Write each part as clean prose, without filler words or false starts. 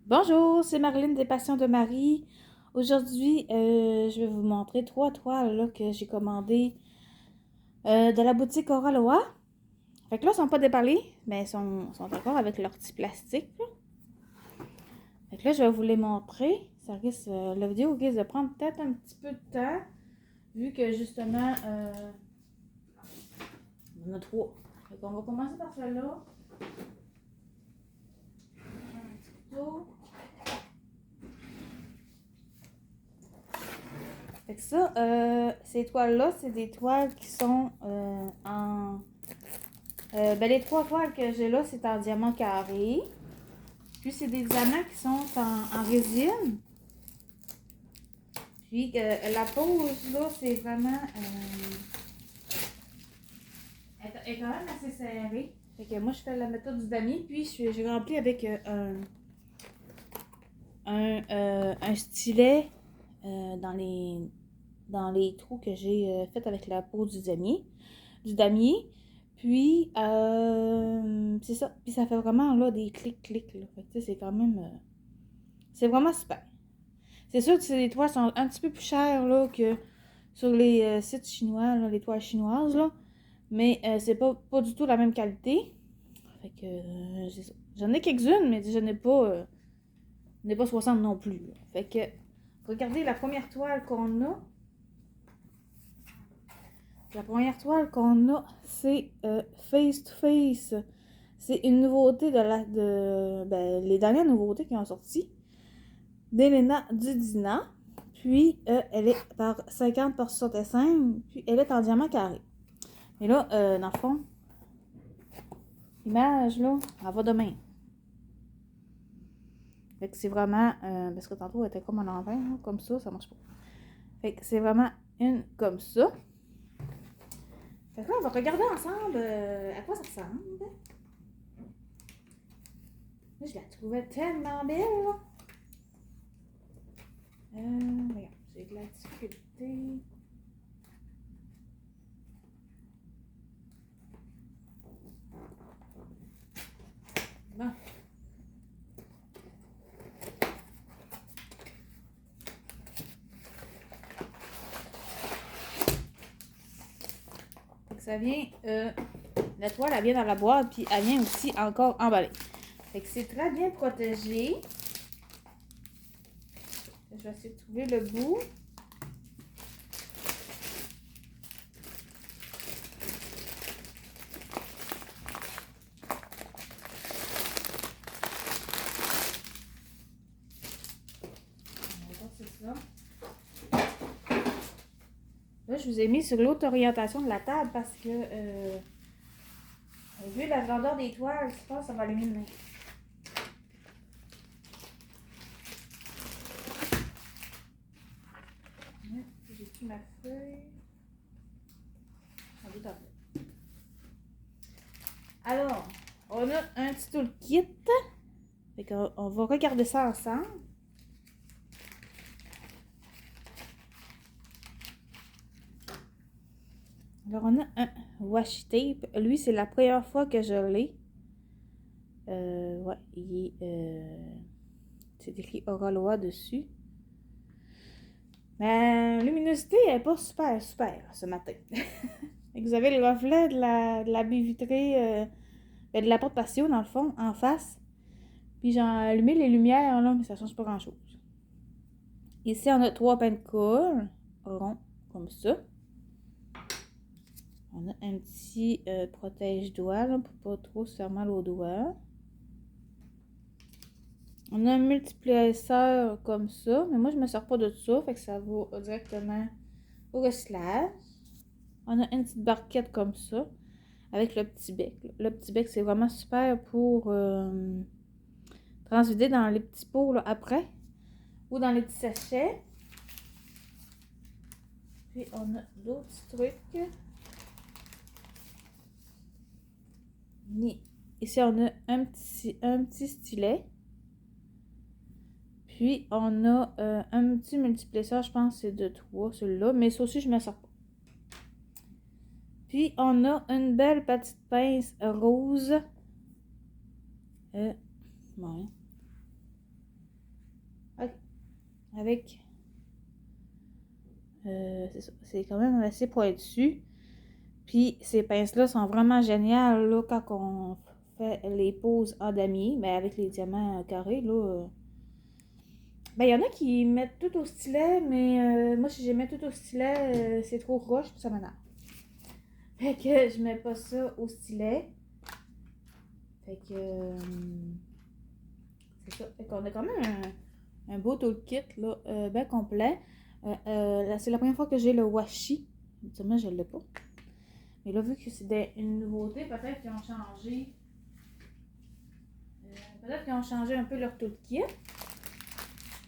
Bonjour, c'est Marilyn des Passions de Marie. Aujourd'hui, je vais vous montrer 3 toiles là, que j'ai commandées de la boutique Oraloa. Fait que là, elles sont pas déballées, mais elles sont encore avec leur petit plastique, là. Fait que là, je vais vous les montrer. La vidéo risque de prendre peut-être un petit peu de temps, vu que justement, il y en a 3. Fait qu'on va commencer par celle-là. Un petit couteau. Fait que ça, ces toiles-là, c'est des toiles qui sont les 3 toiles que j'ai là, c'est en diamant carré. Puis c'est des diamants qui sont en résine. Puis la pose, là, c'est vraiment... elle est quand même assez serrée. Fait que moi, je fais la méthode du damier. Puis j'ai rempli avec un stylet dans les trous que j'ai fait avec la peau du damier. Puis, c'est ça. Puis ça fait vraiment là des clics-clics. Là. Fait que c'est quand même... c'est vraiment super. C'est sûr que les toiles sont un petit peu plus chères là, que sur les sites chinois, là, les toiles chinoises. Là. Mais c'est pas du tout la même qualité. Fait que c'est ça. J'en ai quelques-unes, mais je n'ai pas 60 non plus. Là. Fait que regardez la première toile qu'on a. La première toile qu'on a, c'est Face to Face. C'est une nouveauté les dernières nouveautés qui ont sorti d'Elena Dudina. Puis, elle est par 50 par 65. Puis, elle est en diamant carré. Et là, dans le fond, l'image, là, elle va de même. Fait que c'est vraiment... parce que tantôt, elle était comme en l'envers, comme ça marche pas. Fait que c'est vraiment une comme ça. Fait que là, on va regarder ensemble à quoi ça ressemble. Là, je la trouvais tellement belle, là. Regarde, j'ai de la difficulté. Bon. Fait que ça vient... la toile, elle vient dans la boîte, puis elle vient aussi encore emballée. Fait que c'est très bien protégé. Je vais essayer de trouver le bout. C'est ça. Là, je vous ai mis sur l'autre orientation de la table parce que vu la grandeur des toiles, je pense que ça va illuminer. J'ai pris ma feuille. Alors, on a un petit toolkit. Fait qu'on va regarder ça ensemble. Alors, on a un washi tape. Lui, c'est la première fois que je l'ai. Ouais, c'est écrit Oraloa dessus. Mais la luminosité n'est pas super ce matin. Vous avez le reflet de la baie vitrée, de la porte patio, dans le fond, en face. Puis j'ai allumé les lumières, là, mais ça change pas grand-chose. Ici, on a 3 pains de colle ronds, comme ça. On a un petit protège-doigt, là, pour pas trop se faire mal aux doigts. On a un multiplesseur comme ça, mais moi, je me sers pas de ça, fait que ça va directement au recyclage. On a une petite barquette comme ça, avec le petit bec. Le petit bec, c'est vraiment super pour transvider dans les petits pots là, après, ou dans les petits sachets. Puis, on a d'autres trucs. Ici, on a un petit stylet. Puis, on a un petit multiplesseur, je pense que c'est de 3, celui-là. Mais ça aussi, je ne me sers pas. Puis, on a une belle petite pince rose. Ouais. avec... c'est ça, c'est quand même assez pointu. Puis ces pinces-là sont vraiment géniales là, quand on fait les poses en damier, mais avec les diamants carrés, là... Ben, il y en a qui mettent tout au stylet, mais moi, si je mets tout au stylet, c'est trop roche, puis ça m'énerve. Fait que je mets pas ça au stylet. Fait que... c'est ça. Fait qu'on a quand même un beau toolkit, là, bien complet. Là, c'est la première fois que j'ai le washi. Habituellement, je ne l'ai pas. Mais là, vu que c'est une nouveauté, peut-être qu'ils ont changé... peut-être qu'ils ont changé un peu leur toolkit.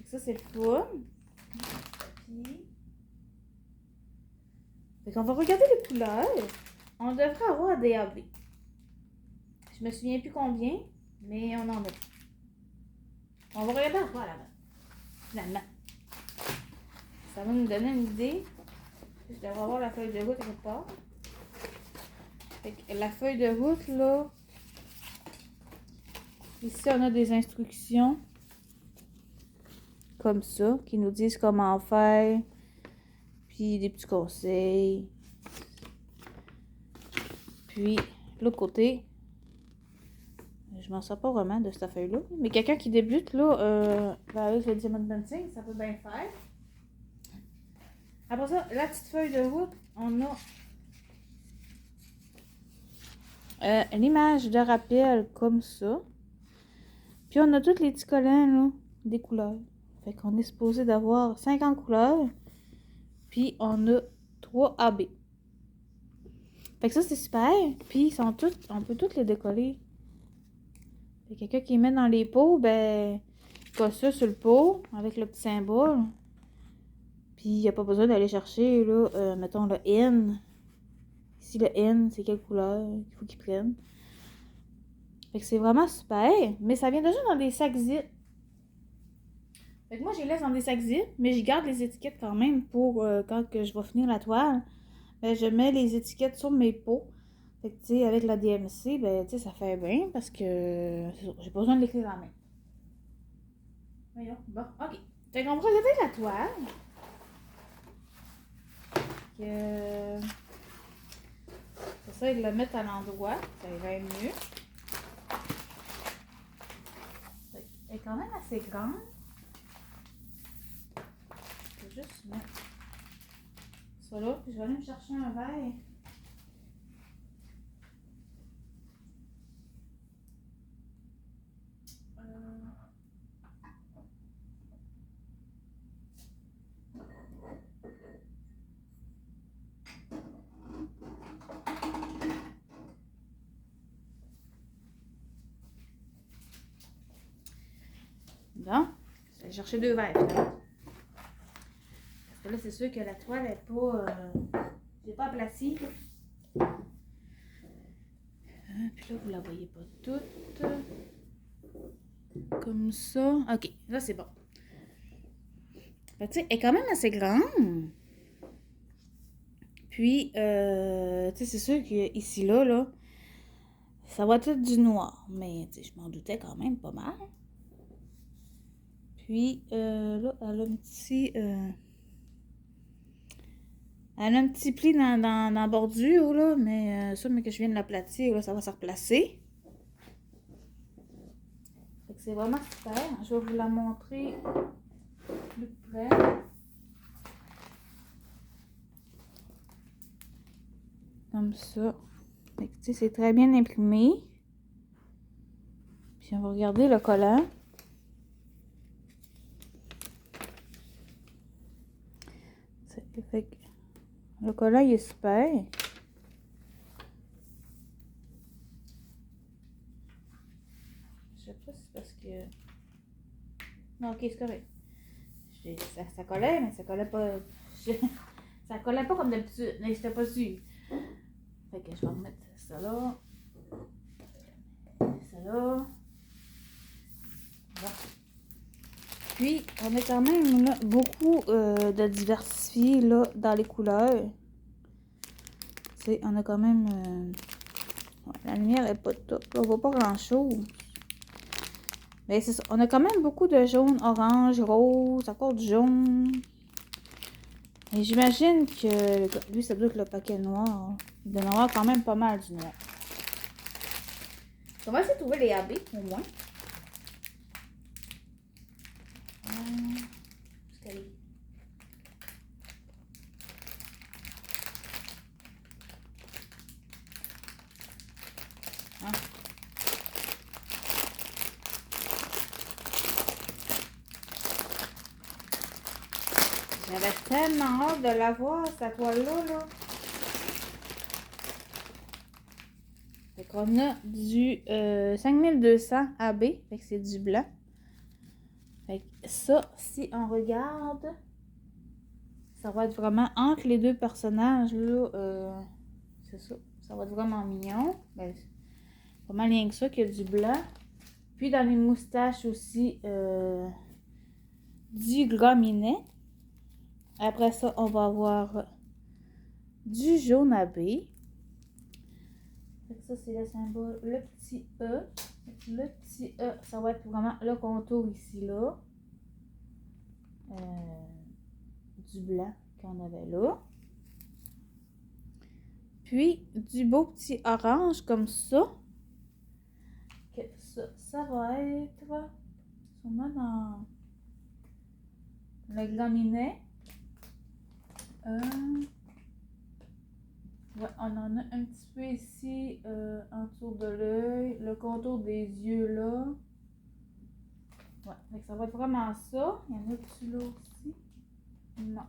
Ça, c'est le fun. Puis... Fait qu'on va regarder les couleurs. On devrait avoir des AB. Je me souviens plus combien, mais on en a. On va regarder à quoi là-bas. Finalement. Ça va nous donner une idée. Je devrais avoir la feuille de route quelque part. Fait que la feuille de route, là. Ici, on a des instructions. Comme ça, qui nous disent comment faire. Puis des petits conseils. Puis, l'autre côté, je m'en sors pas vraiment de cette feuille-là. Mais quelqu'un qui débute, là, avec le diamond bunting, ça peut bien faire. Après ça, la petite feuille de route, on a l'image de rappel comme ça. Puis on a tous les petits collants, là, des couleurs. Fait qu'on est supposé d'avoir 50 couleurs. Puis on a 3 AB. Fait que ça, c'est super. Puis ils sont toutes, on peut toutes les décoller. Fait que quelqu'un qui met dans les pots, ben, il colle ça sur le pot avec le petit symbole. Puis il n'y a pas besoin d'aller chercher, là, mettons le N. Ici, le N, c'est quelle couleur qu'il faut qu'ils prennent. Fait que c'est vraiment super. Mais ça vient déjà dans des sacs zip. Fait que moi, je les laisse dans des sacs zip, mais je garde les étiquettes quand même pour quand que je vais finir la toile. Ben, je mets les étiquettes sur mes pots. Fait que, tu sais, avec la DMC, ben, tu sais, ça fait bien parce que j'ai pas besoin de l'écrire en main. Voyons. Bon, ok. Fait qu'on va regarder la toile. Que... J'essaie de le mettre à l'endroit. Ça irait mieux. Elle est quand même assez grande. Je vais juste mettre ça là. Puis je vais aller me chercher un verre. Bon, je vais aller chercher 2 verres. Parce que là, c'est sûr que la toile n'est pas... j'ai pas aplati. Puis là, vous la voyez pas toute. Comme ça. Ok, là, c'est bon. Fait que, tu sais, elle est quand même assez grande. Puis, tu sais, c'est sûr qu'ici, là, ça va être du noir. Mais, tu sais, je m'en doutais quand même pas mal. Puis, là, elle a un petit... elle a un petit pli dans la bordure, là, mais ça, mais que je viens de l'aplatir, là, ça va se replacer. Fait que c'est vraiment super. Je vais vous la montrer plus près. Comme ça. Fait que, tu sais, c'est très bien imprimé. Puis, on va regarder le collant. Fait que le collant, il est super. Je sais pas si c'est parce que... Non, ok, c'est correct. Ça collait, mais ça collait pas... ça collait pas comme d'habitude, mais j'étais pas sûre. Fait que je vais remettre ça là. Ça là. Bon. Puis, on a quand même là, beaucoup de diversifié là, dans les couleurs. Tu sais, on a quand même... ouais, la lumière est pas top. On voit pas grand-chose. Mais c'est ça. On a quand même beaucoup de jaune, orange, rose, encore du jaune. Et j'imagine que lui, ça doit être le paquet noir. Il doit en avoir quand même pas mal du noir. On va essayer de trouver les AB, au moins. J'avais tellement hâte de la voir, cette toile-là, là. Fait qu'on a du 5200 AB, fait que c'est du blanc. Fait que ça, si on regarde, ça va être vraiment entre les deux personnages, là, c'est ça. Ça va être vraiment mignon. Ben, pas mal rien que ça qu'il y a du blanc. Puis dans les moustaches aussi, du gras minet. Après ça, on va avoir du jaune AB. Ça, c'est le symbole, le petit E. Le petit E, ça va être vraiment le contour ici, là. Du blanc qu'on avait là. Puis, du beau petit orange comme ça. Que ça va être sûrement dans le graminet. Ouais, on en a un petit peu ici en dessous de l'œil, le contour des yeux là. Ouais, donc ça va être vraiment ça. Il y en a dessus là aussi. Non.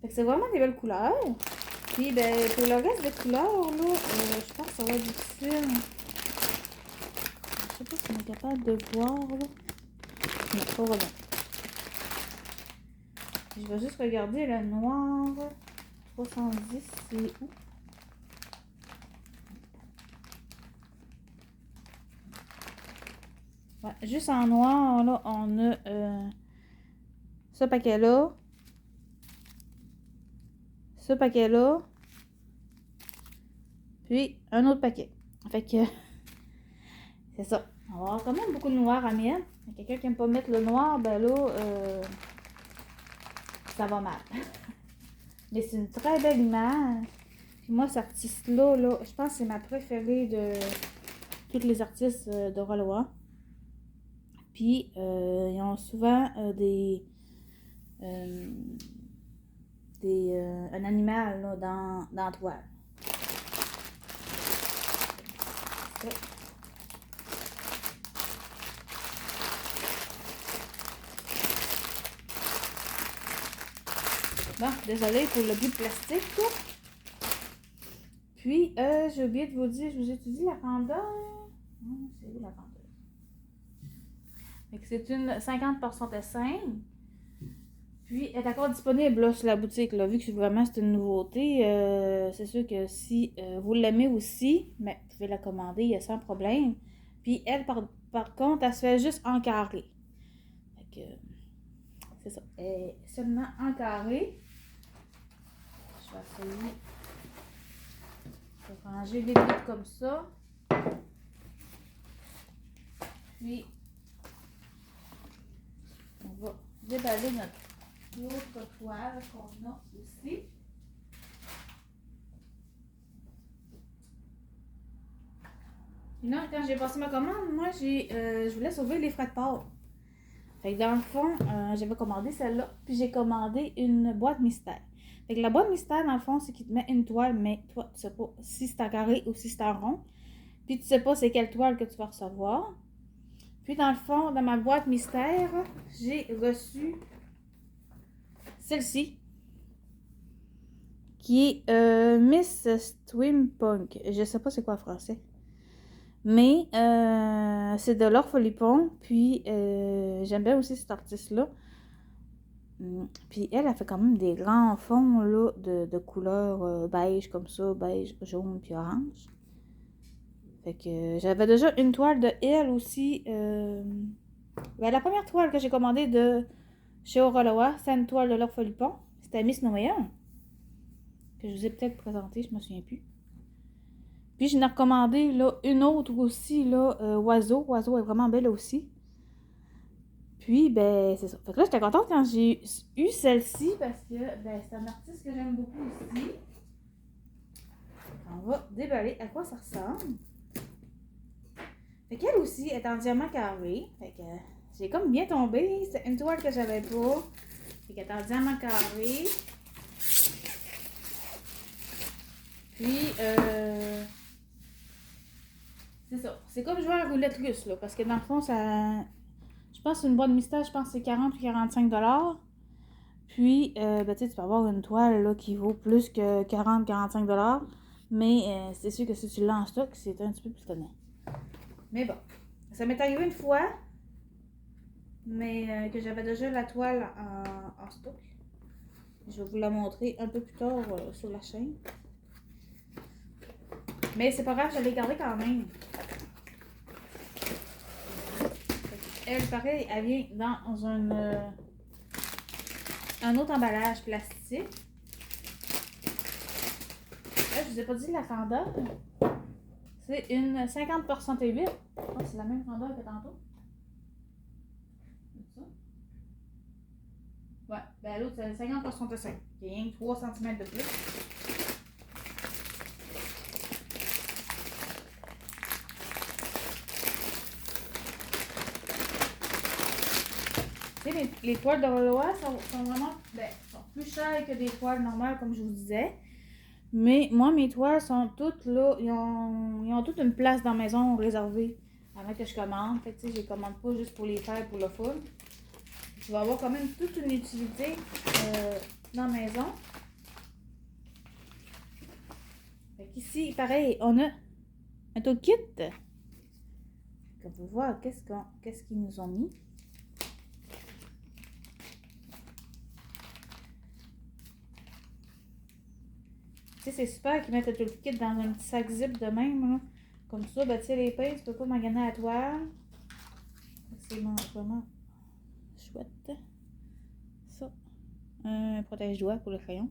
Fait que c'est vraiment des belles couleurs. Puis ben pour le reste des couleurs là, je pense que ça va être difficile. Je sais pas si on est capable de voir là. Non, pas vraiment. Je vais juste regarder le noir. 310, c'est où? Ouais, juste en noir, là, on a ce paquet-là. Ce paquet-là. Puis un autre paquet. Fait que c'est ça. On va avoir quand même beaucoup de noir à mettre. Quelqu'un qui n'aime pas mettre le noir, ben là, ça va mal. Mais c'est une très belle image. Puis moi, cet artiste-là, là, je pense que c'est ma préférée de tous les artistes de Roloir. Puis, ils ont souvent un animal là, dans la toile. Bon, désolée pour le bout de plastique, là. Puis, j'ai oublié de vous dire, je vous ai dit la candeur. C'est où la candeur? C'est une 50% dessin. Puis, elle est encore disponible là, sur la boutique. Là, vu que vraiment c'est une nouveauté, c'est sûr que si vous l'aimez aussi, mais vous pouvez la commander, il y a sans problème. Puis, elle, par contre, elle se fait juste en carré. Fait que, c'est ça. Elle est seulement en carré. Je vais essayer de ranger les bouts comme ça. Puis, on va déballer notre autre toile qu'on a aussi. Puis là, quand j'ai passé ma commande, moi, je voulais sauver les frais de port. Fait que dans le fond, j'avais commandé celle-là, puis j'ai commandé une boîte mystère. Fait que la boîte mystère, dans le fond, c'est qu'il te met une toile, mais toi, tu sais pas si c'est en carré ou si c'est en rond. Puis tu sais pas c'est quelle toile que tu vas recevoir. Puis dans le fond, dans ma boîte mystère, j'ai reçu celle-ci, qui est Miss Swimpunk. Je sais pas c'est quoi en français. Mais c'est de Laure Philippon. Puis j'aime bien aussi cet artiste-là. Puis elle a fait quand même des grands fonds là, de couleurs beige comme ça, beige, jaune puis orange. Fait que j'avais déjà une toile de elle aussi. Ben, la première toile que j'ai commandée de chez Oroloa, c'est une toile de Laure Philippon. C'était Miss Noël. Que je vous ai peut-être présentée, je me souviens plus. Puis, je n'ai recommandé là, une autre aussi, là, Oiseau. Oiseau est vraiment belle aussi. Puis, ben, c'est ça. Fait que là, j'étais contente quand j'ai eu celle-ci parce que, ben, c'est un artiste que j'aime beaucoup aussi. On va déballer à quoi ça ressemble. Fait qu'elle aussi est en diamant carré. Fait que j'ai comme bien tombé. C'est une toile que j'avais pas. Fait qu'elle est en diamant carré. Puis, c'est ça. C'est comme jouer à la roulette russe, là. Parce que dans le fond, ça. Je pense que c'est une boîte mystère, je pense que c'est 40 ou 45 $. Puis, ben, tu peux avoir une toile là, qui vaut plus que 40-45 $. Mais c'est sûr que si tu l'as en stock, c'est un petit peu plus tannant. Mais bon, ça m'est arrivé une fois, mais que j'avais déjà la toile en stock. Je vais vous la montrer un peu plus tard sur la chaîne. Mais c'est pas grave, je l'ai gardée quand même. Elle, pareil, elle vient dans un autre emballage plastique. Là, je vous ai pas dit la grandeur. C'est une 50% T8. Oh, c'est la même grandeur que tantôt. Ça. Ouais, ben l'autre, c'est 50% de 5. Il y a rien que 3 cm de plus. Tu sais, les toiles de Roloa sont vraiment sont plus chères que des toiles normales, comme je vous disais. Mais moi, mes toiles sont toutes là. Ils ont toutes une place dans la maison réservée avant que je commande. Fait que tu sais, je les commande pas juste pour les faire pour le fun. Je vais avoir quand même toute une utilité dans la maison. Fait qu'ici, pareil, on a un toolkit. On peut voir qu'est-ce qu'ils nous ont mis. Tu sais, c'est super qu'ils mettent le toolkit dans un petit sac zip de même. Là. Comme ça, ben, tu sais, les pinces, tu peux pas maganer à la toile. C'est vraiment chouette. Ça. Un protège-doigts pour le crayon.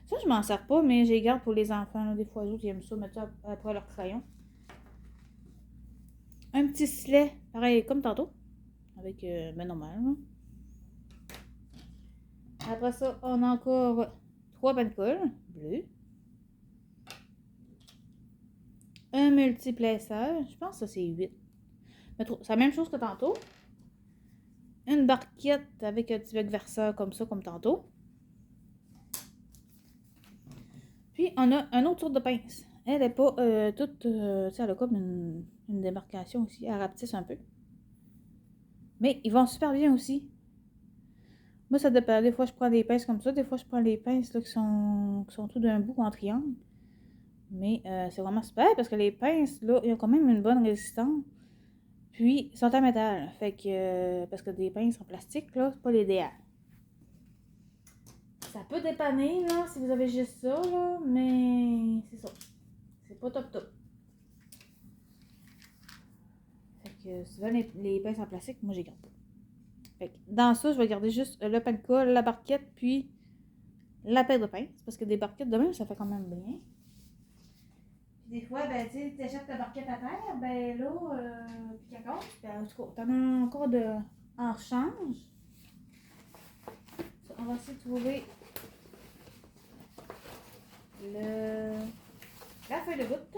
Ça, je m'en sers pas, mais je les garde pour les enfants. Là. Des fois, les autres, ils aiment ça, mettre ça après leur crayon. Un petit stylet, pareil, comme tantôt. Avec, ben normal. Là. Après ça, on a encore 3 pains de colle bleus. Un multiplaceur. Je pense que ça, c'est 8. C'est la même chose que tantôt. Une barquette avec un petit bec verseur comme ça, comme tantôt. Puis, on a un autre tour de pince. Elle n'est pas toute... tu sais, elle a comme une démarcation aussi. Elle rapetisse un peu. Mais ils vont super bien aussi. Moi, ça dépend. Des fois, je prends des pinces comme ça. Des fois, je prends les pinces là, qui sont tout d'un bout en triangle. Mais c'est vraiment super parce que les pinces, là, ils ont quand même une bonne résistance. Puis, ils sont en métal. Fait que, parce que des pinces en plastique, là, c'est pas l'idéal. Ça peut dépanner, là, si vous avez juste ça, là, mais c'est ça. C'est pas top top. Fait que, souvent, les pinces en plastique, moi, je les garde pas. Fait que, dans ça, je vais garder juste le pain de colle, la barquette, puis la paire de pinces. Parce que des barquettes de même, ça fait quand même bien. Puis des fois, ben, tu sais, t'achètes ta barquette à terre, ben là, puis qu'elle casse, ben, en tout cas, t'en as encore en rechange. On va essayer de trouver la feuille de route.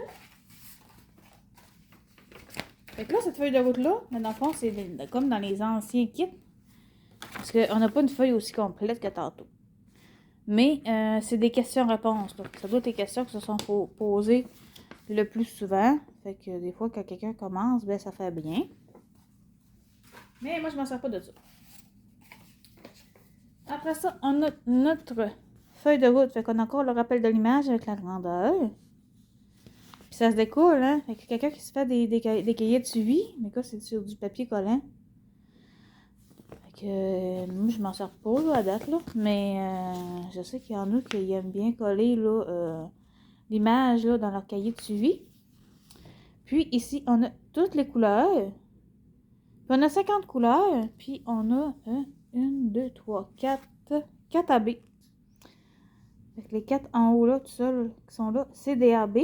Fait que là, cette feuille de route-là, dans le fond, c'est comme dans les anciens kits. Parce qu'on n'a pas une feuille aussi complète que tantôt. Mais c'est des questions-réponses. Ça doit être des questions qui se sont posées le plus souvent. Fait que des fois, quand quelqu'un commence, ben ça fait bien. Mais moi, je m'en sers pas de ça. Après ça, on a notre feuille de route. Fait qu'on a encore le rappel de l'image avec la grandeur. Puis ça se découle, hein. Fait que quelqu'un qui se fait des cahiers de suivi. Mais quoi, c'est sur du papier collant. Fait que moi, je m'en sers pas là, à date, là. Mais je sais qu'il y en a qui aiment bien coller là, l'image là, dans leur cahier de suivi. Puis ici, on a toutes les couleurs. Puis on a 50 couleurs. Puis on a 1, 2, 3, 4 AB. Fait que les 4 en haut là, tout seul, qui sont là, c'est des AB.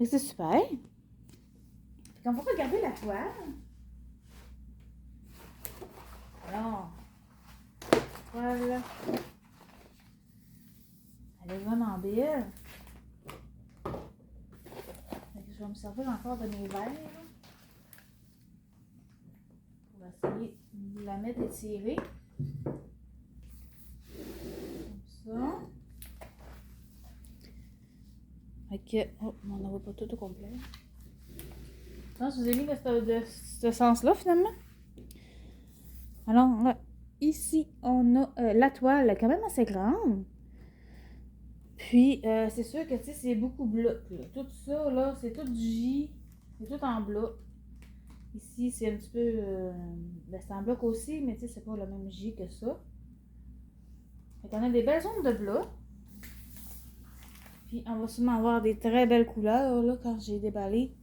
Et c'est super. Fait qu'on va regarder la toile. Alors, voilà. Elle est vraiment belle. Je vais me servir encore de mes verres pour essayer de la mettre étirée. Comme ça. Ok. Oh, on n'en voit pas tout au complet. Non, je vous ai mis de ce sens-là finalement. Alors, ici, on a la toile quand même assez grande. Puis, c'est sûr que, tu sais, c'est beaucoup bloc, là. Tout ça, là, c'est tout du J. C'est tout en bloc. Ici, c'est un petit peu... ben, c'est en bloc aussi, mais tu sais, c'est pas le même J que ça. Fait qu'on a des belles zones de bloc. Puis, on va sûrement avoir des très belles couleurs, là, quand j'ai déballé.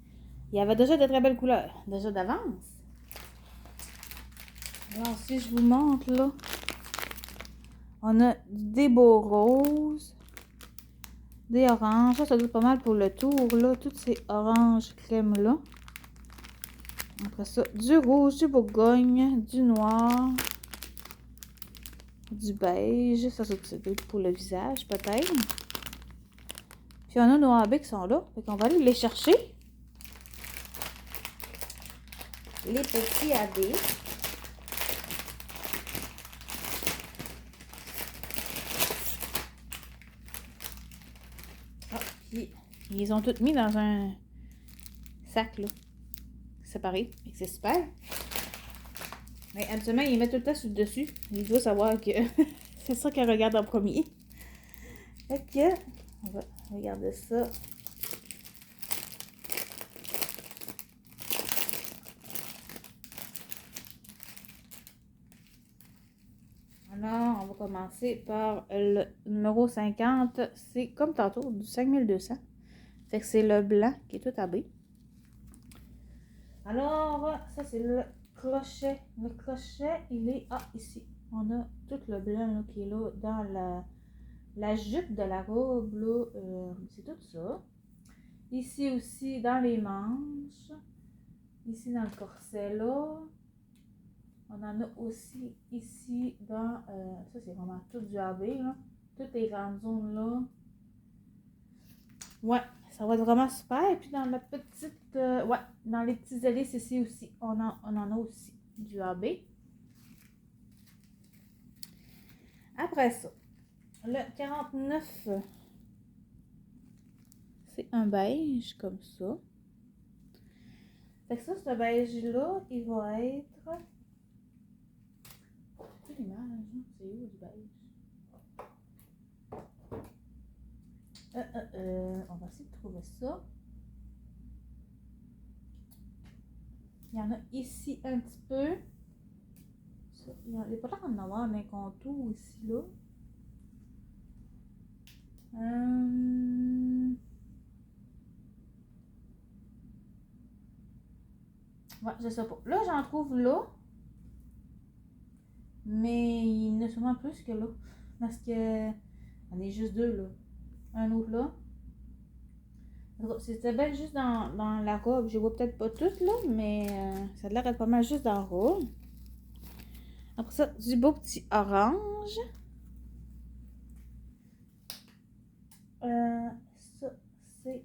Il y avait déjà de très belles couleurs, déjà d'avance. Alors, si je vous montre, là, on a des beaux roses, des oranges. Ça doit être pas mal pour le tour, là. Toutes ces oranges crème-là. Après ça, du rouge, du bourgogne, du noir, du beige. Ça doit être pour le visage, peut-être. Puis, on a nos AB qui sont là. Fait qu'on va aller les chercher. Les petits AB. Puis, ils ont tous mis dans un sac, là, séparé. Et c'est super. Mais absolument, ils mettent tout le temps sur le dessus. Il doit savoir que c'est ça qu'elle regarde en premier. Fait que, on va regarder ça. Alors, on va commencer par le numéro 50. C'est comme tantôt, du 5200. Fait que c'est le blanc qui est tout à B. Alors, ça c'est le crochet. Le crochet, il est ici. On a tout le blanc là, qui est là dans la jupe de la robe. C'est tout ça. Ici aussi, dans les manches. Ici, dans le corset là. On en a aussi ici dans... ça, c'est vraiment tout du AB, là. Toutes les grandes zones là. Ouais, ça va être vraiment super. Et puis dans la petite... ouais, dans les petits hélices ici aussi, on en a aussi du AB. Après ça, le 49, c'est un beige comme ça. Fait que ça, ce beige-là, il va être... C'est l'image, hein? C'est où du beige? On va essayer de trouver ça. Il y en a ici un petit peu. Ça, il n'y a pas l'air d'en avoir un contour ici, là. Ouais, je sais pas. Là, j'en trouve là. Mais il y en a sûrement plus que là. Parce que... On est juste deux, là. Un autre là. C'était bien juste dans la robe. Je vois peut-être pas toutes, là, mais ça a l'air d'être pas mal juste dans la robe. Après ça, du beau petit orange. Ça, c'est...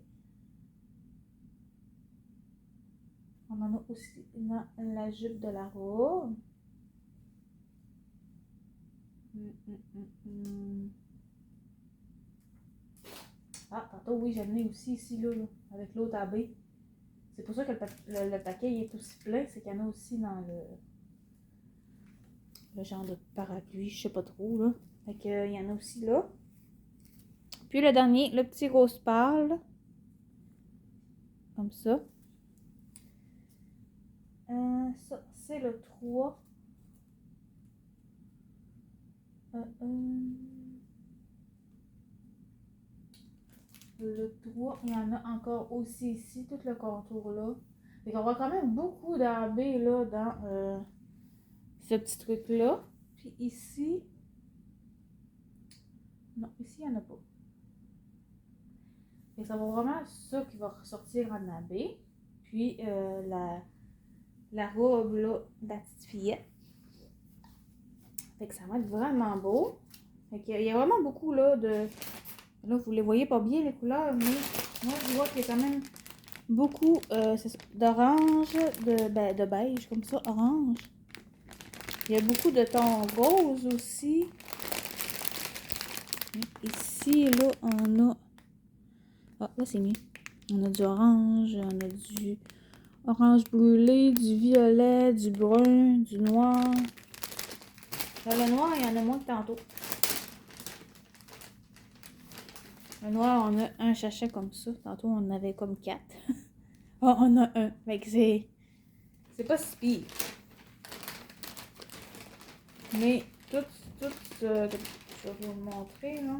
On en a aussi dans la jupe de la robe. Ah, tantôt, oui, j'en ai aussi ici, là, avec l'autre AB. C'est pour ça que le paquet il est aussi plein, c'est qu'il y en a aussi dans le genre de parapluie, je sais pas trop, là. Fait que, il y en a aussi là. Puis le dernier, le petit rose pâle. Comme ça. Ça, c'est le 3. Le 3, il y en a encore aussi ici, tout le contour là. Fait qu'on voit quand même beaucoup d'AB là dans ce petit truc là. Puis ici, non, ici il n'y en a pas. Et ça va vraiment ça qui va ressortir en abbé. Puis la robe là, de la petite fillette. Fait que ça va être vraiment beau. Fait qu'il y a vraiment beaucoup là de... Là, vous les voyez pas bien les couleurs, mais moi je vois qu'il y a quand même beaucoup d'orange, de beige, comme ça, orange. Il y a beaucoup de tons roses aussi. Ici, là, on a... Ah, là, c'est mieux. On a du orange, on a du orange brûlé, du violet, du brun, du noir. Dans le noir, il y en a moins que tantôt. Le noir, on a un sachet comme ça. Tantôt, on en avait comme 4. Ah, on a un. Fait que c'est pas si pire. Mais tout, je vais vous le montrer, là.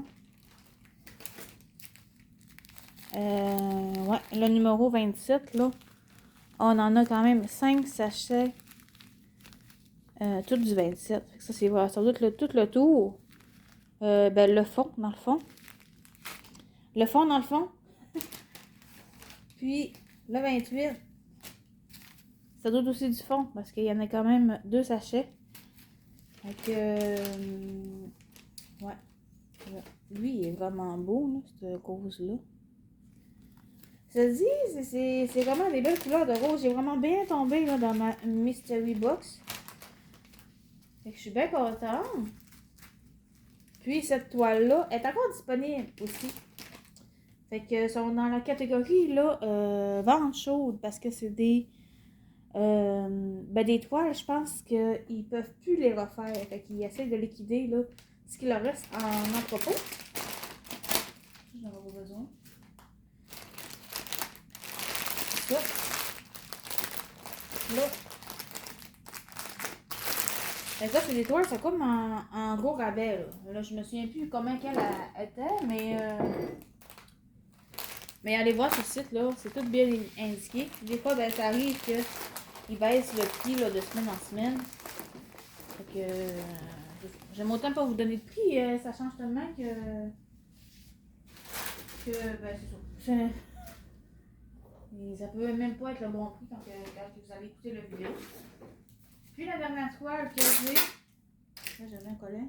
Ouais, le numéro 27, là. On en a quand même 5 sachets. Tout du 27. Fait que ça, c'est vrai. Ça doit être tout le tour. Ben, le fond, dans le fond. Le fond, dans le fond. Puis, le 28. Ça doit être aussi du fond. Parce qu'il y en a quand même 2 sachets. Fait que... ouais. Lui, il est vraiment beau, là, cette rose-là. Ça dit, c'est vraiment des belles couleurs de rose. J'ai vraiment bien tombé là, dans ma Mystery Box. Fait que je suis bien contente. Puis cette toile-là est encore disponible aussi. Fait que sont dans la catégorie là, vente chaude parce que c'est des des toiles, je pense qu'ils peuvent plus les refaire. Fait qu'ils essaient de liquider là, ce qu'il leur reste en entrepôt. J'en aurai besoin. Ça. Là. Fait que là, c'est des toiles, c'est comme en gros rabais. Là, je me souviens plus comment qu'elle était, mais allez voir sur le site, là, c'est tout bien indiqué. Des fois, ben, ça arrive qu'ils baissent le prix là, de semaine en semaine. Fait que j'aime autant pas vous donner de prix, ça change tellement que ben, c'est ça. Et ça peut même pas être le bon prix quand vous allez écouter la vidéo. Puis la dernière toile que j'ai, là j'avais un collet,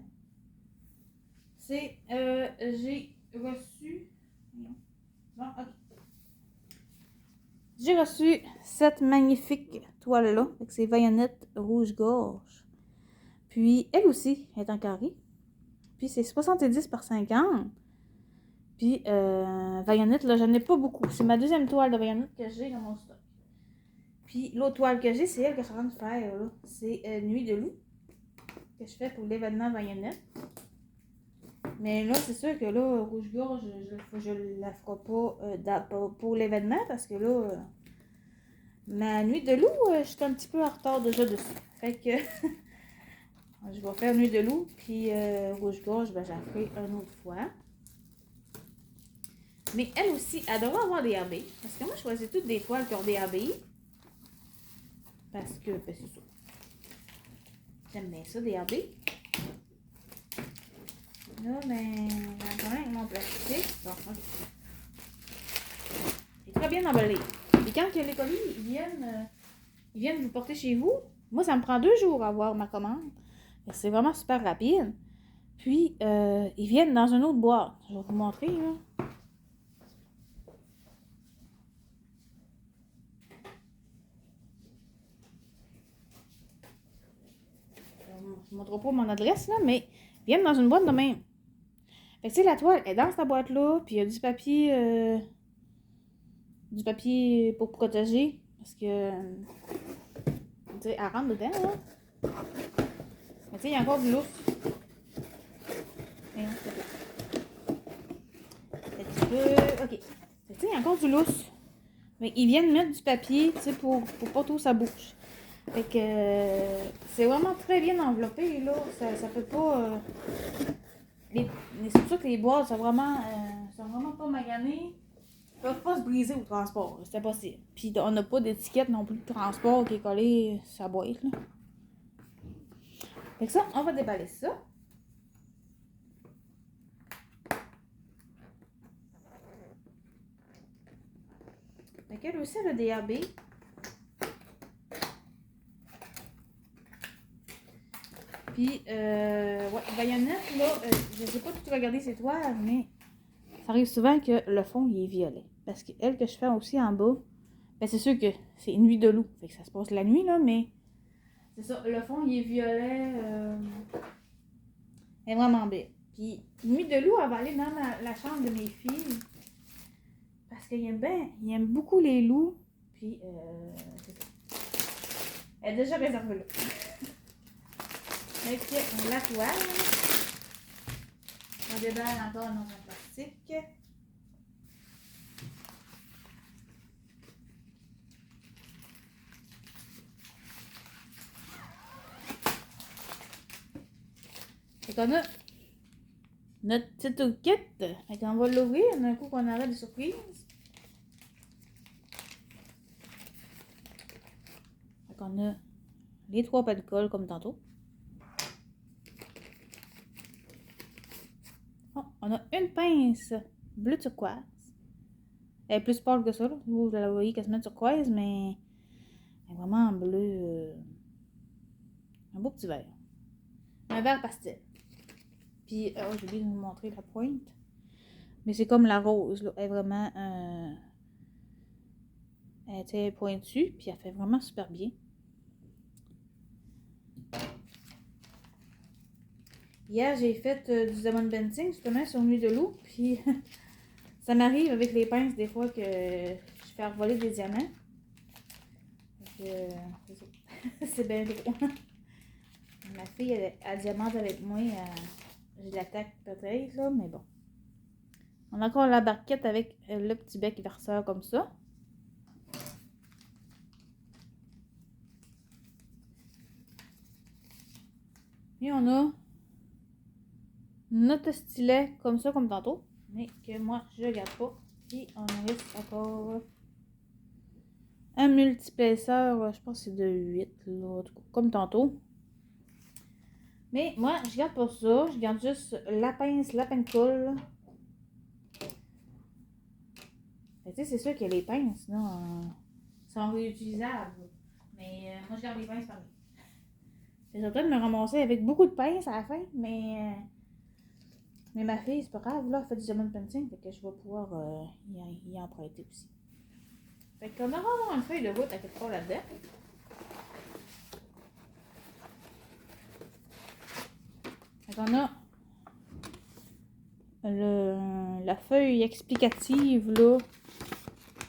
c'est j'ai reçu, bon, ok. J'ai reçu cette magnifique toile-là, c'est Vaillonnette rouge-gorge. Puis elle aussi est en carré. Puis c'est 70 par 50. Puis Vaillonnette, là, j'en ai pas beaucoup. C'est ma deuxième toile de Vaillonnette que j'ai dans mon stock. Puis l'autre toile que j'ai, c'est elle que je suis en train de faire, là. C'est Nuit de loup, que je fais pour l'événement Vaillonnette. Mais là, c'est sûr que là, rouge-gorge, je la ferai pas pour l'événement parce que là, ma Nuit de loup, je suis un petit peu en retard déjà dessus. Fait que je vais faire Nuit de loup, puis rouge-gorge, ben, j'en ferai une autre fois. Mais elle aussi, elle devrait avoir des AB. Parce que moi, je choisis toutes des toiles qui ont des AB. Parce que, ben, c'est ça. J'aime bien ça, des AB. Là, ben, j'ai un problème avec mon plastique. Bon, ok. C'est très bien emballé. Et quand les colis ils viennent vous porter chez vous, moi, ça me prend 2 jours à avoir ma commande. C'est vraiment super rapide. Puis, ils viennent dans une autre boîte. Je vais vous montrer, là. Je ne montre pas mon adresse, là, mais ils viennent dans une boîte de même. Fait que, tu sais, la toile est dans cette boîte-là, puis il y a du papier pour protéger, parce que, tu sais, elle rentre dedans, là. Mais tu sais, il y a encore du lousse. Un petit peu, ok. Tu sais, il y a encore du lousse. Mais ils viennent mettre du papier, tu sais, pour pas trop ça bouge. Fait que c'est vraiment très bien enveloppé, là. Ça fait pas... c'est pour ça que les boîtes sont vraiment pas maganées. Ils peuvent pas se briser au transport, c'est impossible. Puis on n'a pas d'étiquette non plus de transport qui est collée sur la boîte, là. Fait que ça, on va déballer ça. qu'elle aussi, elle a des AB. Puis, ouais, Bayonnette, là, je sais pas tout regarder ses toiles, mais ça arrive souvent que le fond, il est violet. Parce que elle que je fais aussi en bas, ben c'est sûr que c'est une nuit de loup. Fait que ça se passe la nuit, là, mais c'est ça, le fond, il est violet. Elle est vraiment belle. Puis, nuit de loup, elle va aller dans la chambre de mes filles. Parce qu'il aime beaucoup les loups. Puis, c'est ça. Elle est déjà réservée là. Avec la toile. On déballe encore dans un plastique. Fait qu'on a notre petite toolkit. Fait qu'on va l'ouvrir d'un coup qu'on arrête des surprises. Fait qu'on a les 3 pattes de colle comme tantôt. Oh, on a une pince bleu turquoise. Elle est plus pâle que ça, là. Vous la voyez quasiment turquoise, mais elle est vraiment en bleu. Un beau petit vert. Un vert pastel. Puis, oh, j'ai oublié de vous montrer la pointe. Mais c'est comme la rose, là. Elle est vraiment elle était pointue, puis elle fait vraiment super bien. Hier, j'ai fait du diamond bending, justement, sur nuit de loup, puis ça m'arrive avec les pinces, des fois, que je fais voler des diamants. C'est bien gros. Ma fille, elle diamante avec moi, je l'attaque peut-être, là, mais bon. On a encore la barquette avec le petit bec verseur comme ça. Et on a notre stylet comme ça, comme tantôt, mais que moi, je ne garde pas. Puis, on reste encore un multiplaceur, je pense que c'est de 8, là, comme tantôt. Mais moi, je garde pas ça. Je garde juste la pince, la colle. Tu sais, c'est sûr que les pinces, là, sont réutilisables. Mais moi, je garde les pinces parmi. Je vais peut-être me ramasser avec beaucoup de pinces à la fin, mais ma fille, c'est pas grave, là, elle fait du diamond painting, fait que je vais pouvoir y en prêter aussi. Fait qu'on aura avoir une feuille de route à quelque part là-dedans. Fait qu'on a la feuille explicative, là,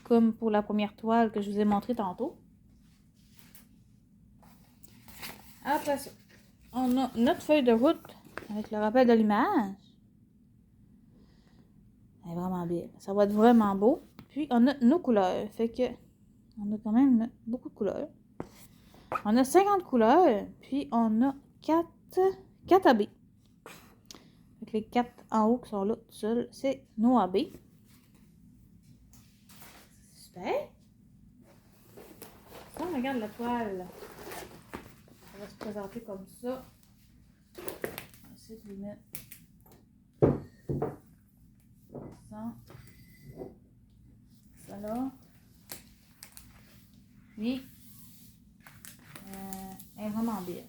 comme pour la première toile que je vous ai montré tantôt. Après ça, on a notre feuille de route avec le rappel de l'image. Elle est vraiment belle. Ça va être vraiment beau. Puis, on a nos couleurs. Fait que, on a quand même beaucoup de couleurs. On a 50 couleurs. Puis, on a 4 AB. Fait que les 4 en haut qui sont là, tout seuls, c'est nos AB. Super. Si on regarde la toile, ça va se présenter comme ça. On va essayer de lui mettre ça là. Puis, elle est vraiment belle.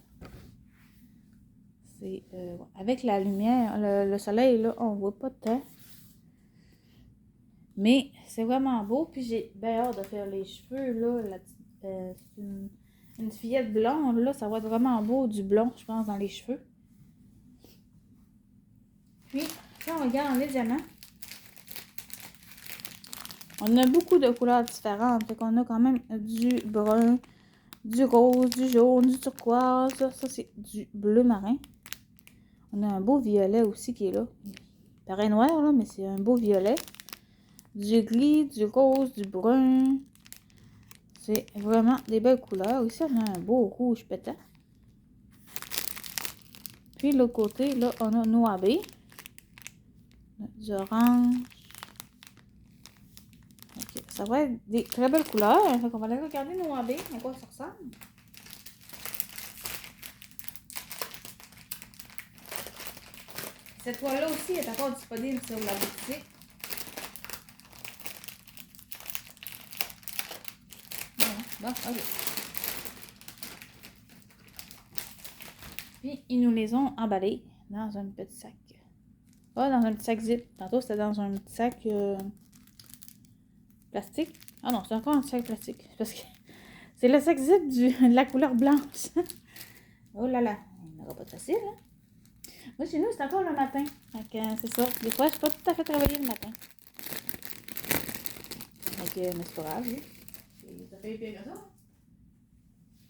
C'est avec la lumière, le soleil, là, on voit pas tant. Mais c'est vraiment beau. Puis j'ai bien hâte de faire les cheveux, là. Une fillette blonde, là, ça va être vraiment beau, du blond, je pense, dans les cheveux. Puis, si on regarde les diamants, on a beaucoup de couleurs différentes. Fait qu'on a quand même du brun, du rose, du jaune, du turquoise. Ça c'est du bleu marin. On a un beau violet aussi qui est là. Il paraît noir, là, mais c'est un beau violet. Du gris, du rose, du brun. C'est vraiment des belles couleurs. Ici, on a un beau rouge pétant. Puis, de l'autre côté, là, on a nos AB. Du orange. Okay. Ça va être des très belles couleurs. Fait qu'on va aller regarder nos AB, à quoi ça ressemble. Cette toile-là aussi est encore disponible sur la boutique. Bon, ok. Puis, ils nous les ont emballés dans un petit sac. Pas dans un petit sac zip. Tantôt, c'était dans un petit sac plastique. Ah non, c'est encore un sac plastique. Parce que c'est le sac zip de la couleur blanche. Oh là là, il n'aura pas de facile, hein? Moi, chez nous, c'est encore le matin. Donc, c'est ça. Des fois, je ne suis pas tout à fait travaillée le matin. Donc, mais c'est pas grave, oui. Ça fait pire que ça.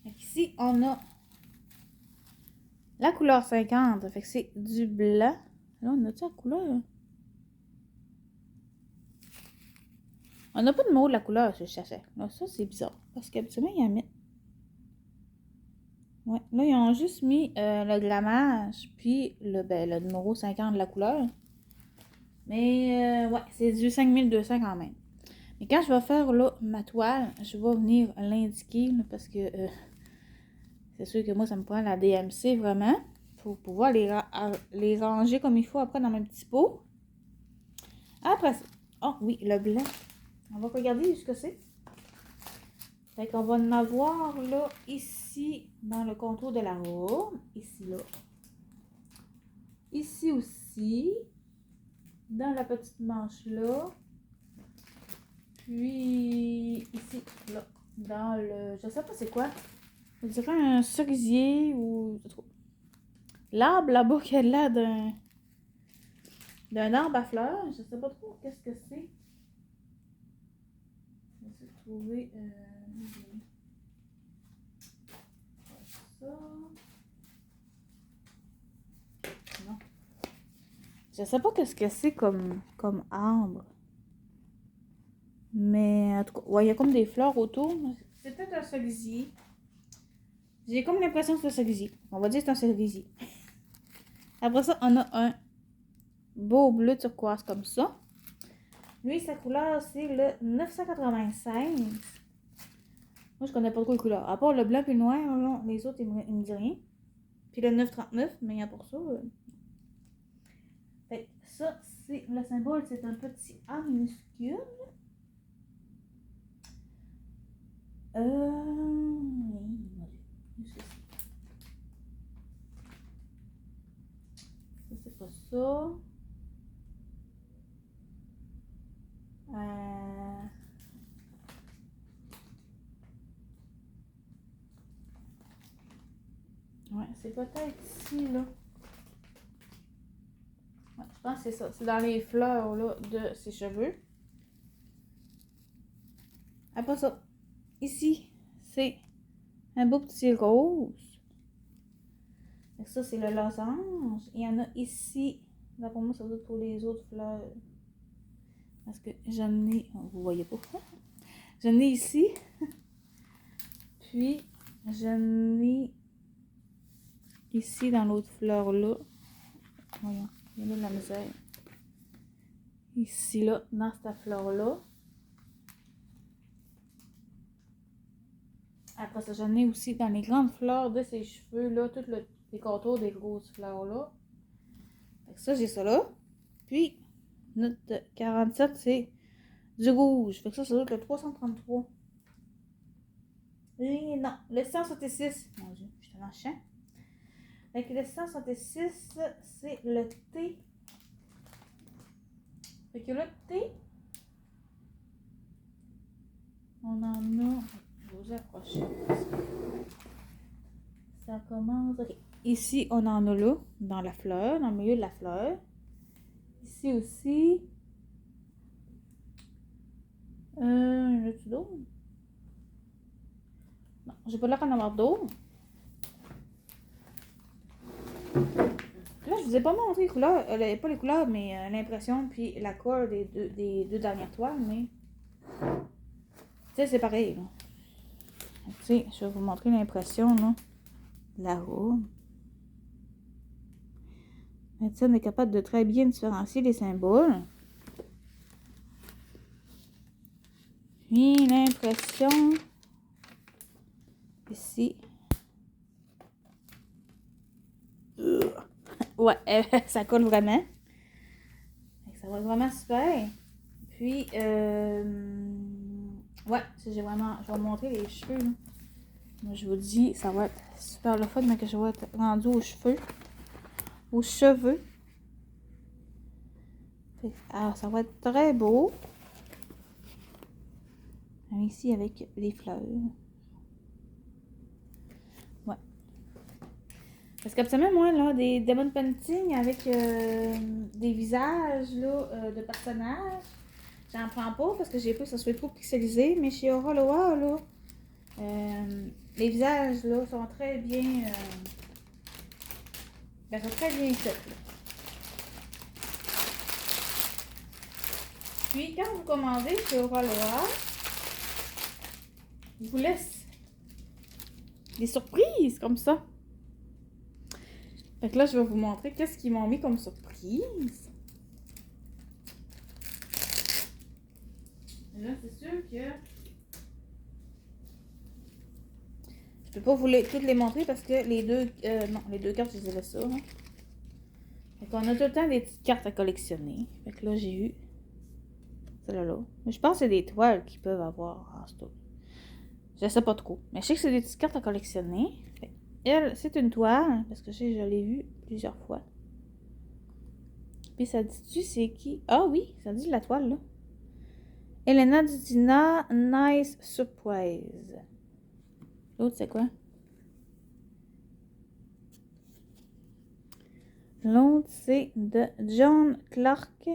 Donc, ici, on a la couleur 50. Fait que c'est du blanc. Là, on a-tu la couleur? On n'a pas de mot de la couleur sur le sachet. Là, ça, c'est bizarre. Parce qu'habituellement, il y en a mis. Ouais. Là, ils ont juste mis le grammage, puis le numéro 50 de la couleur. Mais, ouais, c'est du 5200 quand même. Mais quand je vais faire, là, ma toile, je vais venir l'indiquer, là, parce que c'est sûr que moi, ça me prend la DMC, vraiment, pour pouvoir les ranger comme il faut après dans mes petits pots. Après ça, oh oui, le blanc. On va regarder ce que c'est. Fait qu'on va en avoir, là, ici, dans le contour de la robe. Ici, là. Ici aussi. Dans la petite manche, là. Puis, ici, là. Dans le... Je sais pas c'est quoi. Je dirais un cerisier ou... L'arbre, là-bas, qui a l'air d'un arbre à fleurs. Je sais pas trop qu'est-ce que c'est. Je vais essayer de trouver... ça. Non. Je sais pas qu'est-ce que c'est comme arbre. Mais en tout cas, ouais, il y a comme des fleurs autour. C'est peut-être un cerisier. J'ai comme l'impression que c'est un cerisier. On va dire que c'est un cerisier. Après ça, on a un beau bleu turquoise comme ça. Lui, sa couleur, c'est le 996. Moi, je connais pas trop les couleurs. À part le blanc et le noir, là, les autres, ils me disent rien. Puis le 939, mais il y a pour ça. Fait ça, c'est le symbole, c'est un petit A minuscule. Ça, c'est pas ça. Ouais, c'est peut-être ici, là. Ouais, je pense que c'est ça. C'est dans les fleurs, là, de ses cheveux. Après ça, ici, c'est un beau petit rose. Et ça, c'est le losange. Il y en a ici. Là, pour moi, ça doit être pour les autres fleurs. Parce que j'en ai... Vous voyez pas. J'en ai ici. Puis, j'en ai ici dans l'autre fleur là. Voyons, il y a de la misère. Ici là, dans cette fleur là. Après ça, j'en ai aussi dans les grandes fleurs de ses cheveux là, tous les contours des grosses fleurs là. Fait que ça, j'ai ça là. Puis, notre 47, c'est du rouge. Fait que ça doit être le 333. Et non, le 166. Mon Dieu, je suis dans le champ. Fait que le 166, c'est le T. Fait que le T, on en a... Je vais vous approcher. Ça commence... Ok. Ici, on en a là, dans la fleur, dans le milieu de la fleur. Ici aussi. Y en a-tu d'autres? Non, j'ai pas l'air d'en avoir d'autres. Là, je vous ai pas montré les couleurs, pas les couleurs, mais l'impression puis la couleur des deux dernières toiles, mais tu sais, c'est pareil. Tu sais, je vais vous montrer l'impression là, de la robe. On est capable de très bien différencier les symboles. Puis l'impression ici. Ouais, ça colle vraiment. Ça va être vraiment super. Puis, Ouais, j'ai vraiment... Je vais vous montrer les cheveux, là. Moi, je vous dis, ça va être super le fun, mais que je vais être rendue aux cheveux. Aux cheveux. Alors, ça va être très beau. Ici, avec les fleurs. Ouais. Parce qu'absolument, moi, là, des demon painting avec des visages, là, de personnages, j'en prends pas parce que j'ai peur que ça soit trop pixelisé. Mais chez Aura Loa, là, les visages, là, sont très bien... sont très bien faits, là. Puis, quand vous commandez chez Aura Loa, ils vous laissent des surprises comme ça. Fait que là, je vais vous montrer qu'est-ce qu'ils m'ont mis comme surprise. Là, c'est sûr que je peux pas vous toutes les montrer parce que les deux cartes, je les ai laissées ça. Hein. Fait qu'on a tout le temps des petites cartes à collectionner. Fait que là, j'ai eu celle-là. Mais je pense que c'est des toiles qu'ils peuvent avoir en stock. Je sais pas trop. Mais je sais que c'est des petites cartes à collectionner. Fait elle, c'est une toile parce que je l'ai vue plusieurs fois. Puis ça dit-tu c'est qui? Ah oui, ça dit la toile, là. Elena Dudina, Nice Surprise. L'autre, c'est quoi? L'autre, c'est de John Clark.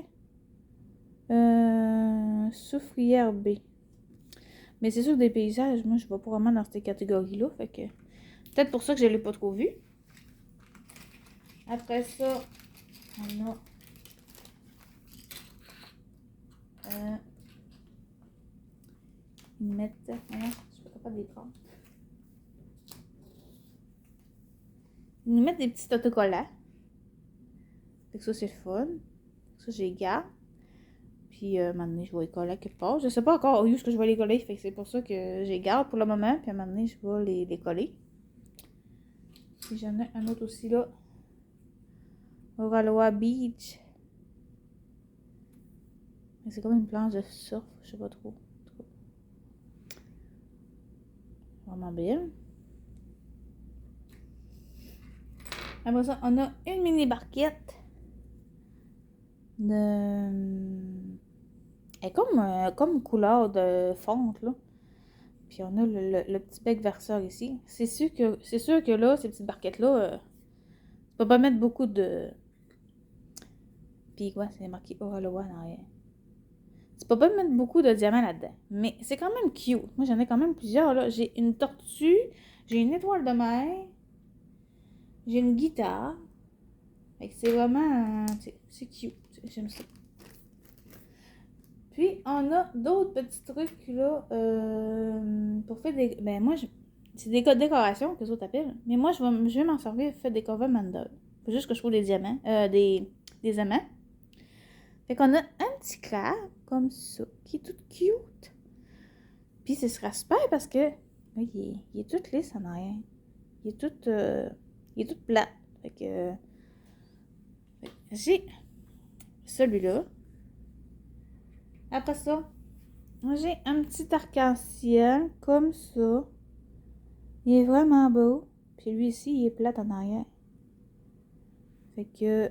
Soufrière B. Mais c'est sûr, des paysages, moi, je ne vais pas vraiment dans cette catégorie-là. Fait que peut-être pour ça que je ne l'ai pas trop vu. Après ça, on a... ils mettent... je suis pas capable de les prendre. Ils nous mettent des petits autocollants. Fait que ça, c'est le fun. Ça, j'ai garde. Puis, à un moment donné, je vais les coller quelque part. Je sais pas encore où est-ce que je vais les coller. Fait que c'est pour ça que j'ai garde pour le moment. Puis, à un moment donné, je vais les coller. Puis, j'en ai un autre aussi, là. Aura Loa Beach. C'est comme une planche de surf. Je sais pas trop. Vraiment bien. Après ça, on a une mini barquette. Elle est comme couleur de fonte, là. Puis on a le petit bec verseur ici. C'est sûr que là, ces petites barquettes-là, tu peux pas mettre beaucoup de... Puis ouais, c'est marqué Aura Loa en arrière. Tu peux pas mettre beaucoup de diamants là-dedans. Mais c'est quand même cute. Moi, j'en ai quand même plusieurs, là. J'ai une tortue, j'ai une étoile de mer, j'ai une guitare. Fait que c'est vraiment... c'est cute. J'aime ça. Puis, on a d'autres petits trucs, là, pour faire des... Ben, moi, c'est des décorations que les autres appellent. Mais moi, je vais m'en servir pour faire des cover mandal. Faut juste que je trouve des diamants, des aimants. Fait qu'on a un petit crabe, comme ça, qui est tout cute. Puis, ce sera super parce que, il est tout lisse en arrière. Il est tout plat. Fait que j'ai celui-là. Après ça, j'ai un petit arc-en-ciel comme ça. Il est vraiment beau. Puis lui ici, il est plat en arrière. Fait que...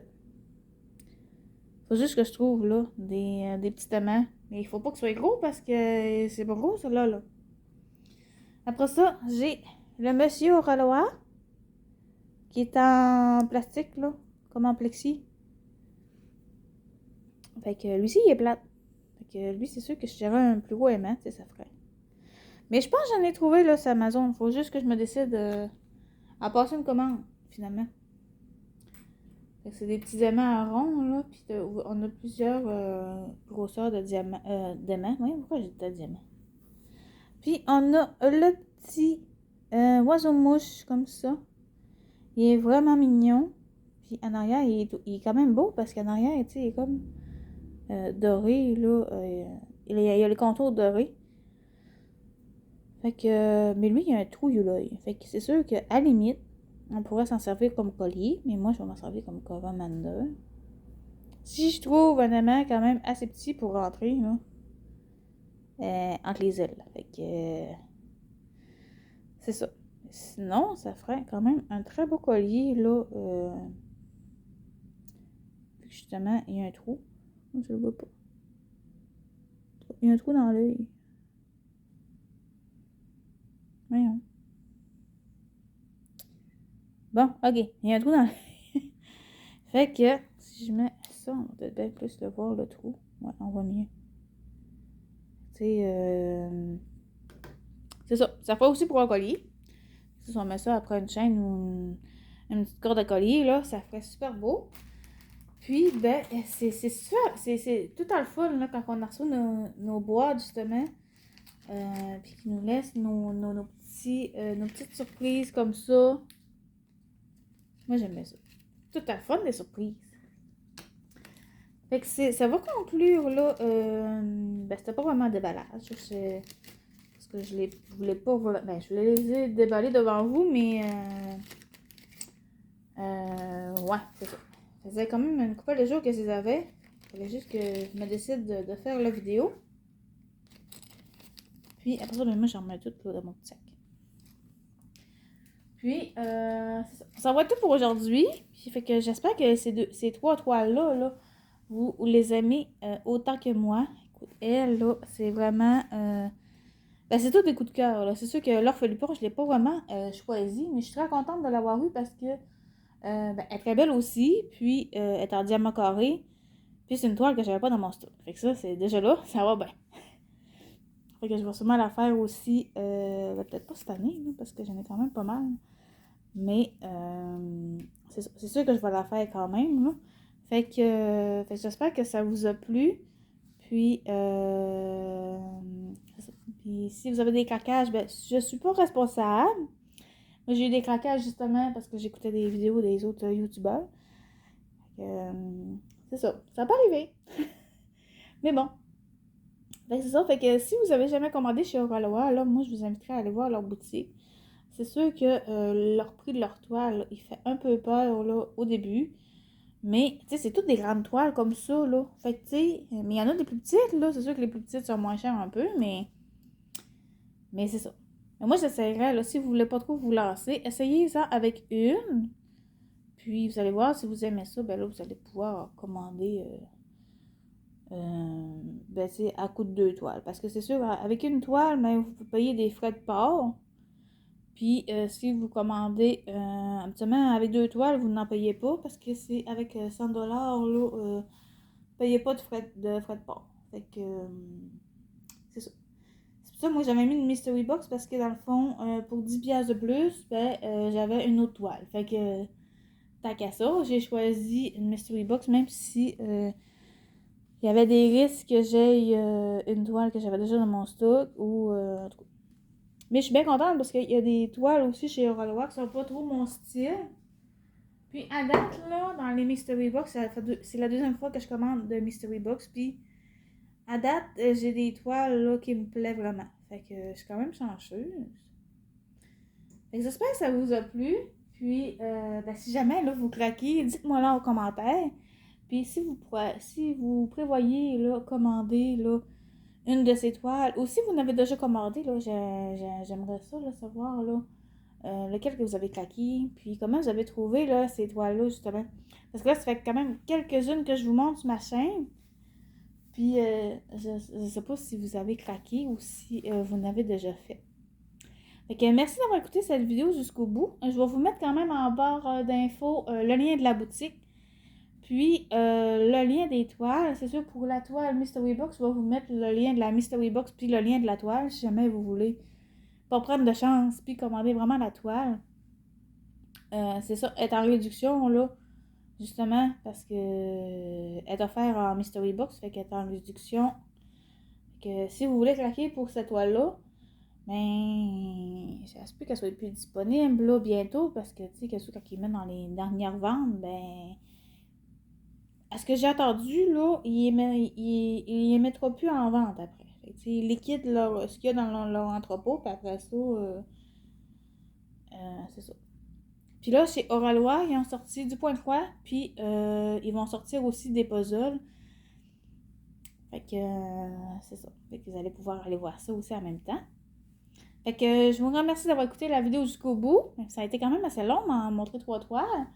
faut juste que je trouve, là, des petits aimants. Mais il faut pas que ce soit gros parce que c'est pas gros, celui-là, là. Après ça, j'ai le Monsieur Aura Loa. Qui est en plastique, là. Comme en plexi. Fait que lui aussi, il est plat. Fait que lui, c'est sûr que je dirais un plus gros aimant, tu sais, ça ferait. Mais je pense que j'en ai trouvé, là, sur Amazon. Faut juste que je me décide à passer une commande, finalement. Fait que c'est des petits aimants ronds, là. Puis on a plusieurs grosseurs de d'aimants. Oui, pourquoi j'ai dit de diamants? Puis on a le petit oiseau-mouche, comme ça. Il est vraiment mignon. Puis en arrière, il est quand même beau parce qu'en arrière, tu sais, il est comme doré, là. Il y a les contours dorés. Fait que, mais lui, il a un trou, l'œil. Fait que c'est sûr qu'à la limite, on pourrait s'en servir comme collier, mais moi, je vais m'en servir comme cover mandal. Si je trouve un aimant quand même assez petit pour rentrer, là, entre les îles. Fait que c'est ça. Sinon, ça ferait quand même un très beau collier, là. Justement, il y a un trou. Je le vois pas. Il y a un trou dans l'œil. Voyons. Bon, ok. Il y a un trou dans l'œil. Fait que, si je mets ça, on va peut-être bien plus le voir, le trou. Ouais, on voit mieux. Tu sais, c'est ça. Ça fait aussi pour un collier. Si on met ça après une chaîne ou une petite corde à collier, là, ça ferait super beau. Puis, ben, c'est super. C'est tout à le fun, là, quand on reçoit nos boîtes, justement. Puis qui nous laissent nos petites surprises comme ça. Moi, j'aime bien ça. Tout à le fun, des surprises. Fait que ça va conclure, là. Ben, c'était pas vraiment un déballage. Parce que je voulais pas. Ben, je voulais les déballer devant vous, mais. Ouais, c'est ça. Ça faisait quand même une couple de jours que je les avais. Il fallait juste que je me décide de faire la vidéo. Puis après ça, ben, moi, j'en remets tout dans mon petit sac. Puis, ça va être tout pour aujourd'hui. Puis, fait que j'espère que ces trois toiles-là, là, vous les aimez autant que moi. Écoute, elle, là, c'est vraiment... ben, c'est tout des coups de cœur, là. C'est sûr que l'orpheliport, je ne l'ai pas vraiment choisi, mais je suis très contente de l'avoir eu parce que ben, elle est très belle aussi. Puis, elle est en diamant carré. Puis, c'est une toile que j'avais pas dans mon stock. Fait que ça, c'est déjà là, ça va bien. Fait que je vais sûrement la faire aussi, ben, peut-être pas cette année, là, parce que j'en ai quand même pas mal. Mais c'est sûr que je vais la faire quand même. Là. Fait que j'espère que ça vous a plu. Puis, puis si vous avez des craquages, ben, je suis pas responsable. Moi, j'ai eu des craquages justement parce que j'écoutais des vidéos des autres youtubeurs. C'est ça. Ça peut arriver. Mais bon. Fait que c'est ça. Fait que si vous avez jamais commandé chez Oraloa, là, moi, je vous inviterai à aller voir leur boutique. C'est sûr que leur prix de leur toile, là, il fait un peu peur là, au début. Mais, tu sais, c'est toutes des grandes toiles comme ça, là. Fait que, tu sais, mais il y en a des plus petites, là. C'est sûr que les plus petites sont moins chères un peu, mais c'est ça. Mais moi, j'essaierais, là, si vous voulez pas trop vous lancer, essayez ça avec une. Puis, vous allez voir, si vous aimez ça, ben là, vous allez pouvoir commander, ben, c'est à coût de 2 toiles. Parce que c'est sûr, avec une toile, ben, vous pouvez payer des frais de port. Puis, si vous commandez habituellement avec 2 toiles, vous n'en payez pas parce que c'est avec 100$, là, vous payez pas de frais de port. Fait que, c'est ça. C'est pour ça que moi, j'avais mis une mystery box parce que dans le fond, pour 10$ de plus, ben, j'avais une autre toile. Fait que, tant qu'à ça, j'ai choisi une mystery box, même si il y avait des risques que j'aie une toile que j'avais déjà dans mon stock ou en tout cas. Mais je suis bien contente parce qu'il y a des toiles aussi chez Oraloa qui sont pas trop mon style. Puis à date, là, dans les Mystery Box, c'est la deuxième fois que je commande de Mystery Box. Puis à date, j'ai des toiles là, qui me plaisent vraiment. Fait que je suis quand même chanceuse. Fait que j'espère que ça vous a plu. Puis ben, si jamais là, vous craquez, dites-moi là en commentaire. Puis si vous prévoyez là, commander là, une de ces toiles, ou si vous n'avez déjà commandé, là, j'aimerais ça là, savoir là, lequel que vous avez claqué, puis comment vous avez trouvé là, ces toiles-là, justement. Parce que là, ça fait quand même quelques-unes que je vous montre sur ma chaîne. Puis, je ne sais pas si vous avez craqué ou si vous n'avez déjà fait. Fait que merci d'avoir écouté cette vidéo jusqu'au bout. Je vais vous mettre quand même en barre d'infos le lien de la boutique. Puis, le lien des toiles, c'est sûr, pour la toile Mystery Box, je vais vous mettre le lien de la Mystery Box puis le lien de la toile, si jamais vous voulez pas prendre de chance, puis commander vraiment la toile. C'est ça, elle est en réduction, là, justement, parce que elle est offerte en Mystery Box, fait qu'elle est en réduction. Fait que si vous voulez craquer pour cette toile-là, ben, ça se peut qu'elle soit plus disponible, là, bientôt, parce que, tu sais, quand ils mettent dans les dernières ventes, ben, à ce que j'ai entendu, là, ils les mettront plus en vente après. Fait que, ils liquident ce qu'il y a dans leur entrepôt, puis après ça, c'est ça. Puis là, chez Oraloa, ils ont sorti du point de croix, puis ils vont sortir aussi des puzzles. Fait que c'est ça. Fait que vous allez pouvoir aller voir ça aussi en même temps. Fait que je vous remercie d'avoir écouté la vidéo jusqu'au bout. Ça a été quand même assez long, m'en montrer 3 toiles.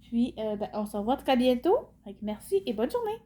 Puis on se revoit très bientôt. Fait que merci et bonne journée!